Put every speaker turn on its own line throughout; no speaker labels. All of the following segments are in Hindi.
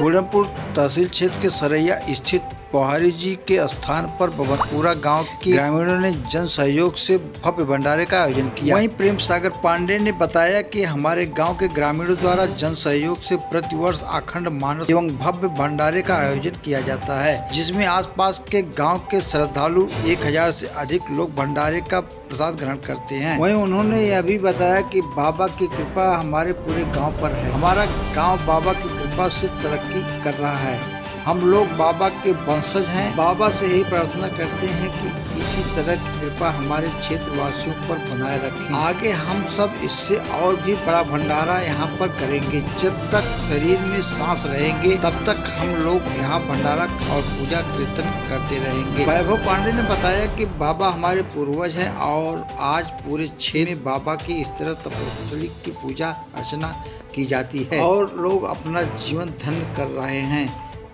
बुरहानपुर तहसील क्षेत्र के सरैया स्थित पोहारी जी के स्थान पर बबनपुरा गांव के ग्रामीणों ने जन सहयोग से भव्य भंडारे का आयोजन किया। वहीं प्रेम सागर पांडे ने बताया कि हमारे गांव के ग्रामीणों द्वारा जन सहयोग से प्रतिवर्ष अखंड मानस एवं भव्य भंडारे का आयोजन किया जाता है, जिसमें आसपास के गांव के श्रद्धालु 1000 से अधिक लोग भंडारे का प्रसाद ग्रहण करते हैं। वहीं उन्होंने यह भी बताया कि बाबा की कृपा हमारे पूरे गाँव पर है। हमारा गाँव बाबा की कृपा से तरक्की कर रहा है। हम लोग बाबा के वंशज हैं। बाबा से यही प्रार्थना करते हैं कि इसी तरह की कृपा हमारे क्षेत्र वासियों पर बनाए रखें। आगे हम सब इससे और भी बड़ा भंडारा यहाँ पर करेंगे। जब तक शरीर में सांस रहेंगे तब तक हम लोग यहाँ भंडारा और पूजा कीर्तन करते रहेंगे। वैभव पांडे ने बताया कि बाबा हमारे पूर्वज हैं और आज पूरे क्षेत्र में बाबा की इस तरह तपस्या की पूजा अर्चना की जाती है और लोग अपना जीवन धन्य कर रहे हैं।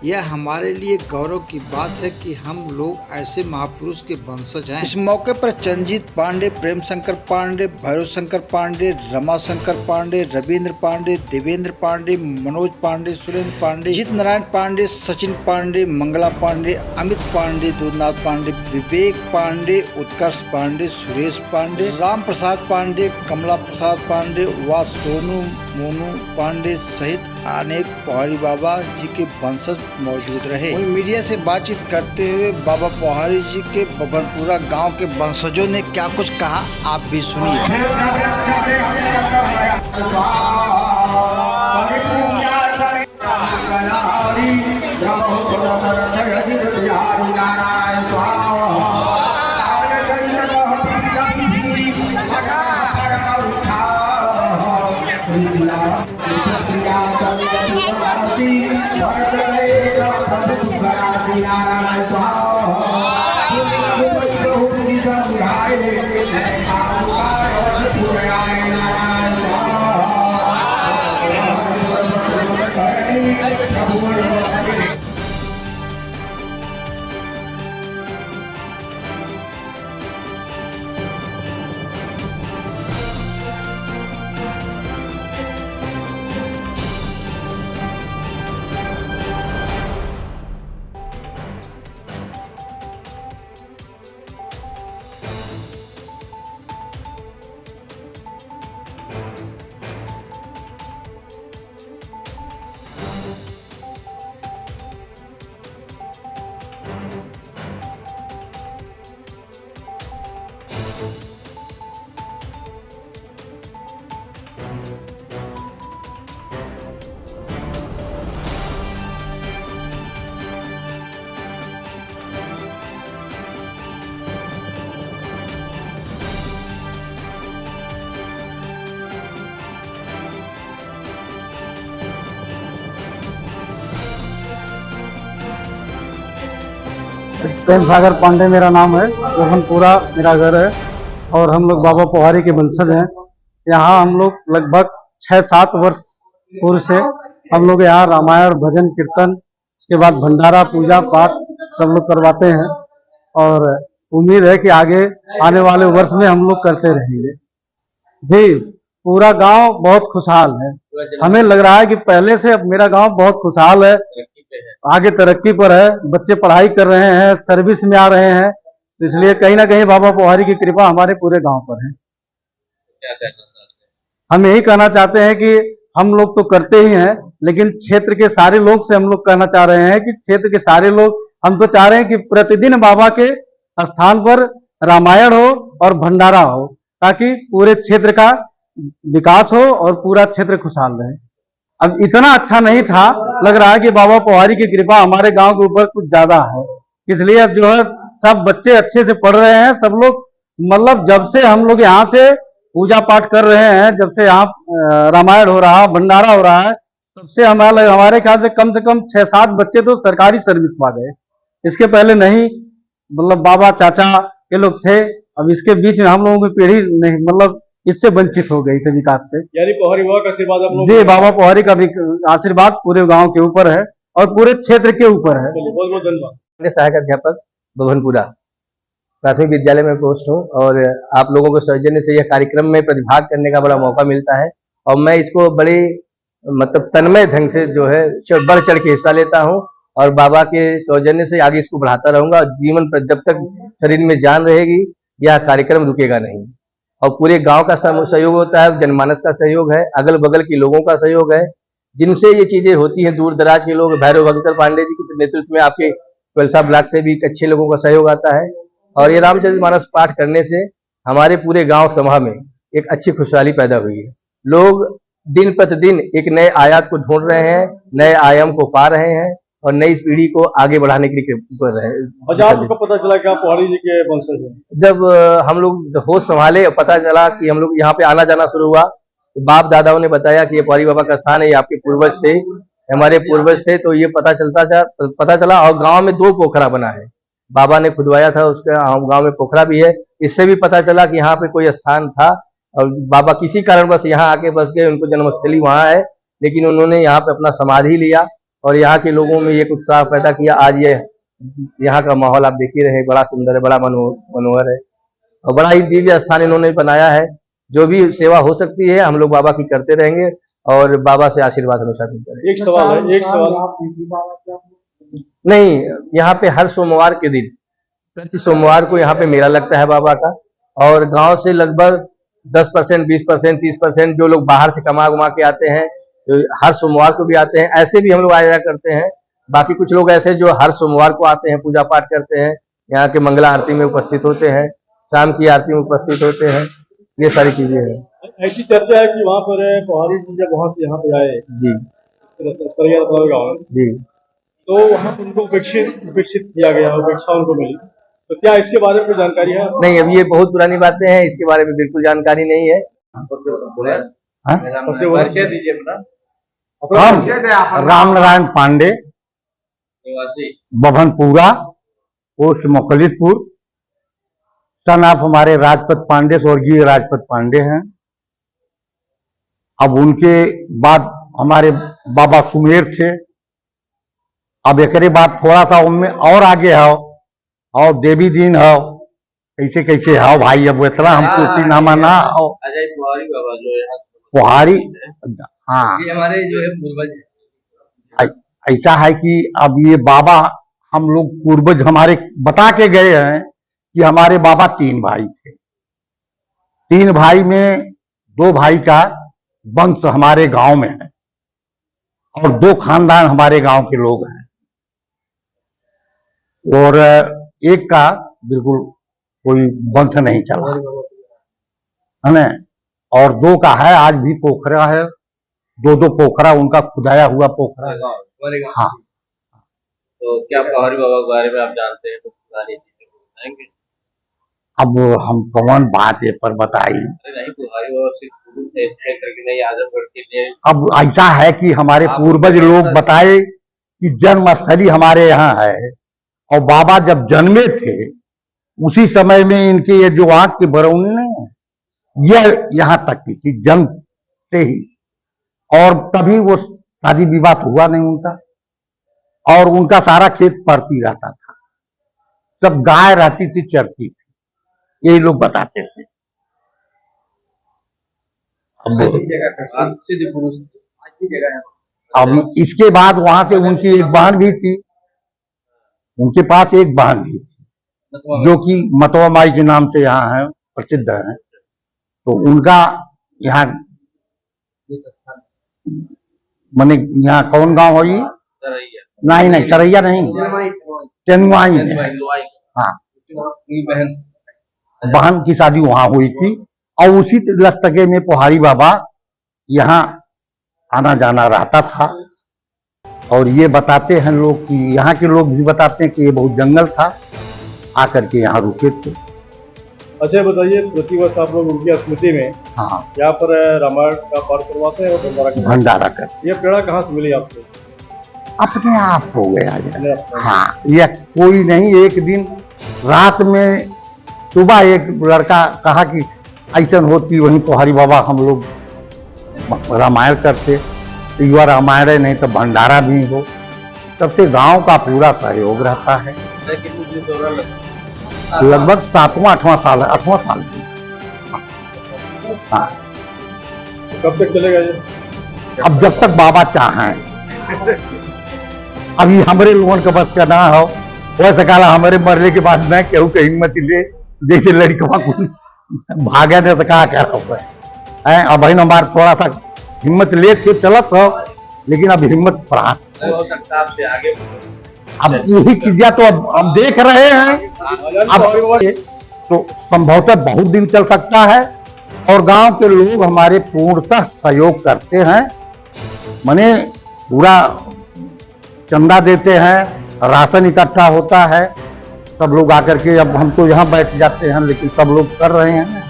यह हमारे लिए गौरव की बात है कि हम लोग ऐसे महापुरुष के वंशज हैं। इस मौके पर चंजीत पांडे, प्रेम शंकर पांडे, भैरव शंकर पांडे, रमा शंकर पांडे, रविंद्र पांडे, देवेंद्र पांडे, मनोज पांडे, सुरेंद्र पांडे, जीत नारायण पांडे, सचिन पांडे, मंगला पांडे, अमित पांडे, दूधनाथ पांडे, विवेक पांडे, उत्कर्ष पांडे, सुरेश पांडे, राम प्रसाद पांडे, कमला प्रसाद पांडे व सोनू मोनू पांडे सहित अनेक पोहारी बाबा जी के वंशज मौजूद रहे। वहीं मीडिया से बातचीत करते हुए बाबा पोहारी जी के बबनपुरा गांव के वंशजों ने क्या कुछ कहा, आप भी सुनिए।
प्रेम सागर पांडे मेरा नाम है। बबनपुरा मेरा घर है और हम लोग बाबा पोहारी के वंशज हैं। यहाँ हम लोग लगभग 6-7 वर्ष पूर्व से हम लोग यहाँ रामायण, भजन, कीर्तन, उसके बाद भंडारा, पूजा पाठ सब लोग करवाते हैं और उम्मीद है कि आगे आने वाले वर्ष में हम लोग करते रहेंगे। जी, पूरा गांव बहुत खुशहाल है। हमें लग रहा है कि पहले से अब मेरा गांव बहुत खुशहाल है, आगे तरक्की पर है। बच्चे पढ़ाई कर रहे हैं, सर्विस में आ रहे हैं, इसलिए कहीं ना कहीं बाबा पोहारी की कृपा हमारे पूरे गांव पर है। हम यही कहना चाहते हैं कि हम लोग तो करते ही हैं, लेकिन क्षेत्र के सारे लोग से हम लोग कहना चाह रहे हैं कि क्षेत्र के सारे लोग, हम तो चाह रहे हैं कि प्रतिदिन बाबा के स्थान पर रामायण हो और भंडारा हो, ताकि पूरे क्षेत्र का विकास हो और पूरा क्षेत्र खुशहाल रहे। अब इतना अच्छा नहीं था, लग रहा है कि बाबा पोहारी की कृपा हमारे गांव के ऊपर कुछ ज्यादा है, इसलिए अब जो है सब बच्चे अच्छे से पढ़ रहे हैं। सब लोग मतलब जब से हम लोग यहाँ से पूजा पाठ कर रहे हैं, जब से यहाँ रामायण हो रहा, भंडारा हो रहा है, तब से हमारे ख्याल से कम 6-7 बच्चे तो सरकारी सर्विस पा गए। इसके पहले नहीं, मतलब बाबा चाचा ये लोग थे, अब इसके बीच में हम लोगों की पीढ़ी नहीं, मतलब इससे वंचित हो गई थे विकास से।
यानी पोहारी बाबा का आशीर्वाद आप लोग?
जी, बाबा पोहारी का भी आशीर्वाद पूरे गांव के ऊपर है और पूरे क्षेत्र के ऊपर है।
बहुत बहुत धन्यवाद।
सहायक अध्यापक बबनपुरा प्राथमिक विद्यालय में पोस्ट हूँ और आप लोगों के सौजन्य से यह कार्यक्रम में प्रतिभाग करने का बड़ा मौका मिलता है और मैं इसको बड़े मतलब तन्मय ढंग से जो है बढ़ चढ़ के हिस्सा लेता हूँ और बाबा के सौजन्य से आगे इसको बढ़ाता रहूंगा और जीवन पर जब तक शरीर में जान रहेगी यह कार्यक्रम रुकेगा नहीं। और पूरे गांव का सहयोग होता है, जनमानस का सहयोग है, अगल बगल के लोगों का सहयोग है, जिनसे ये चीजें होती हैं। दूर दराज के लोग, भैरव भगकर पांडे जी के नेतृत्व में आपके कोलसा ब्लॉक से भी अच्छे लोगों का सहयोग आता है। और ये रामचरितमानस पाठ करने से हमारे पूरे गांव सभा में एक अच्छी खुशहाली पैदा हुई है। लोग दिन प्रतिदिन एक नए आयात को ढूंढ रहे हैं, नए आयाम को पा रहे हैं और नई पीढ़ी को आगे बढ़ाने के लिए कर रहे हैं।
अच्छा, आपको कब पता चला कि आप पौहारी जी के वंशज हैं?
जब हम लोग होश संभाले और पता चला कि हम लोग यहाँ पे आना जाना शुरू हुआ, तो बाप दादाओं ने बताया कि ये पौहारी बाबा का स्थान है, ये आपके पूर्वज थे, हमारे पूर्वज थे। तो ये पता चला और गांव में 2 पोखरा बना है, बाबा ने खुदवाया था, उसके गांव में पोखरा भी है। इससे भी पता चला कि यहाँ पे कोई स्थान था और बाबा किसी कारण बस यहाँ आके बस गए, उनको जन्मस्थली वहाँ है, लेकिन उन्होंने यहाँ पे अपना समाधि लिया और यहाँ के लोगों में एक उत्साह पैदा किया। आज ये यहाँ का माहौल आप देख ही रहे, बड़ा सुंदर है, बड़ा मनोहर है और बड़ा ही दिव्य स्थान इन्होंने बनाया है। जो भी सेवा हो सकती है हम लोग बाबा की करते रहेंगे और बाबा से आशीर्वाद हमेशा मिलता है।
एक सवाल
नहीं, यहाँ पे हर सोमवार के दिन, प्रति सोमवार को यहाँ पे मेला लगता है बाबा का और गांव से लगभग 10%, 20%, 30% जो लोग बाहर से कमा के आते हैं, तो हर सोमवार को भी आते हैं। ऐसे भी हम लोग आया करते हैं। बाकी कुछ लोग ऐसे जो हर सोमवार को आते हैं, पूजा पाठ करते हैं, यहाँ के मंगला आरती में उपस्थित होते हैं, शाम की आरती में उपस्थित होते हैं, ये सारी चीजें हैं।
ऐसी चर्चा है कि वहाँ पर पौहारी जी जब वहाँ से यहाँ पे आए
जी
सरैया गाँव में,
जी,
तो वहाँ पर उनको उपेक्षित किया गया, उपेक्षा उनको मिली, तो क्या इसके बारे में कोई जानकारी है?
नहीं, अब ये बहुत पुरानी बातें हैं, इसके बारे में बिल्कुल जानकारी नहीं है।
हम Ramnarayan Pandey, Babhanpura, post Mokhlispur, son of हमारे राजपत पांडे, स्वर्गीय राजपत पांडे हैं। अब उनके बाद हमारे बाबा सुमेर थे। अब एकरे बाद थोड़ा सा उनमें और आगे है और देवी दीन है, कैसे कैसे है भाई, अब इतना हमको नामा ना हो। पौहारी, हाँ,
ये हमारे जो है पूर्वज।
ऐसा है कि अब ये बाबा हम लोग पूर्वज हमारे बता के गए हैं कि हमारे बाबा 3 भाई थे। 3 भाई में 2 भाई का वंश हमारे गांव में है और 2 खानदान हमारे गांव के लोग हैं और एक का बिल्कुल कोई वंश नहीं चला है ना। और 2 का है, आज भी पोखरा है, 2 पोखरा उनका खुदाया हुआ पोखरा है। हाँ,
तो क्या पौहारी बाबा के बारे में आप जानते हैं? तो सारी चीजें बताएंगे।
अब हम कौन बात है पर बताई।
नहीं, पौहारी बाबा सिर्फ क्षेत्र की नहीं, आजमगढ़ के लिए।
अब ऐसा है कि हमारे पूर्वज लोग बताए कि जन्म स्थली हमारे यहाँ है और बाबा जब जन्मे थे उसी समय में इनके ये जो आंख की बरौनी नहीं है, यह यहाँ तक की थी जन्म से ही, और तभी वो शादी विवाह हुआ नहीं उनका और उनका सारा खेत पड़ती रहता था, सब गाय रहती थी, चरती थी, यही लोग बताते थे। अब इसके बाद वहां से उनकी एक बहन भी थी, उनके पास एक बहन भी थी जो कि मतवा माई के नाम से यहाँ है, प्रसिद्ध है। तो उनका यहाँ माने यहाँ कौन गांव हो ये? नहीं, सरैया नहीं, चनुआई में। हाँ, बहन की शादी वहां हुई थी और उसी लस्तके में पौहारी बाबा यहाँ आना जाना रहता था। और ये बताते हैं लोग कि यहाँ के लोग भी बताते हैं कि ये बहुत जंगल था, आकर के यहाँ रुके थे।
अच्छा, बताइए, प्रतिवर्ष आप लोग उनकी स्मृति में
हाँ,
यहाँ पर रामायण का पाठ करवाते हैं और
भंडारा करते।
ये प्रेरणा कहाँ से मिली आपको?
अपने आप हो गया। हाँ, यह कोई नहीं, एक दिन रात में सुबह एक लड़का कहा कि ऐसा होती, वहीं पौहारी बाबा हम लोग रामायण करते, युवा रामायण नहीं तो भंडारा भी हो, तब से गांव का पूरा सहयोग रहता है। लगभग 7वां-8वां साल है, 8वां साल। हाँ,
कब तक चलेगा ये?
अब जब तक बाबा चाहें, अभी हमारे लोगों का बस का ना हो, वैसे काला हमारे मरने के बाद मैं केहू के हिम्मत ले, जैसे लड़कवा को भागे ने से कहा कर है। अब भाई हमार थोड़ा सा हिम्मत ले के चलत हो, लेकिन अब हिम्मत पड़ा,
हो सकता है आपसे आगे
अब यही चीजें तो अब देख रहे हैं। अब तो संभवतः बहुत दिन चल सकता है, और गांव के लोग हमारे पूर्णतः सहयोग करते हैं, माने पूरा चंदा देते हैं, राशन इकट्ठा होता है, सब लोग आकर के, अब हम तो यहाँ बैठ जाते हैं, लेकिन सब लोग कर रहे हैं।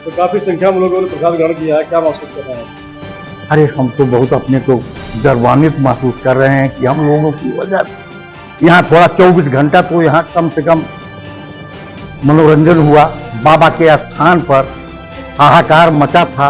तो काफी संख्या में लोगों ने प्रसाद ग्रहण किया है, क्या महसूस कर रहे हैं?
अरे हम तो बहुत अपने को गर्वान्वित महसूस कर रहे हैं कि हम लोगों की वजह से यहाँ थोड़ा 24 घंटा तो यहाँ कम से कम मनोरंजन हुआ। बाबा के स्थान पर हाहाकार मचा था।